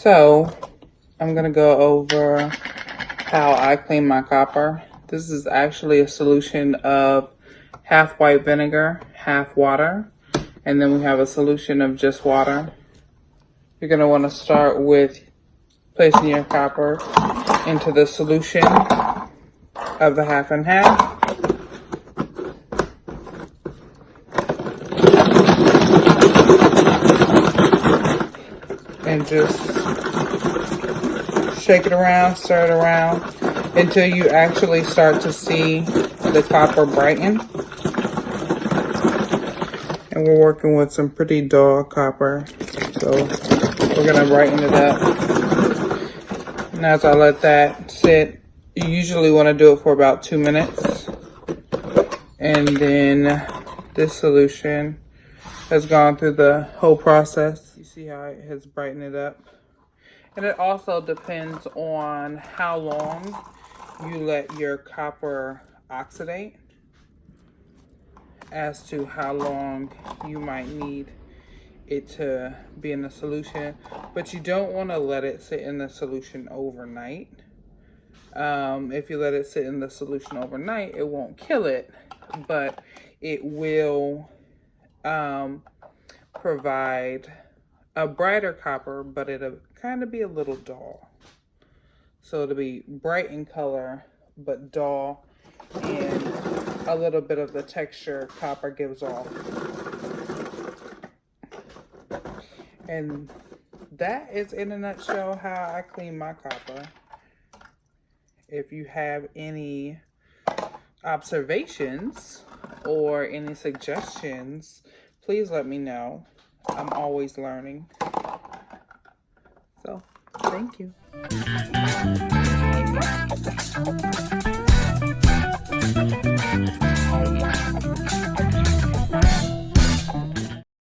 So I'm going to go over how I clean my copper. This is actually a solution of half white vinegar, half water, and then we have a solution of just water. You're going to want to start with placing your copper into the solution of the half and half. And just shake it around, stir it around until you actually start to see the copper brighten. And we're working with some pretty dull copper, so we're gonna brighten it up. And as I let that sit, you usually want to do it for about 2 minutes. And then this solution has gone through the whole process. You see how it has brightened it up. And it also depends on how long you let your copper oxidate as to how long you might need it to be in the solution. But you don't want to let it sit in the solution overnight. If you let it sit in the solution overnight, it won't kill it, but it will provide a brighter copper, but it'll kind of be a little dull. So it'll be bright in color, but dull, and a little bit of the texture copper gives off. And that is in a nutshell how I clean my copper. If you have any observations or any suggestions, please let me know. I'm always learning. So, thank you.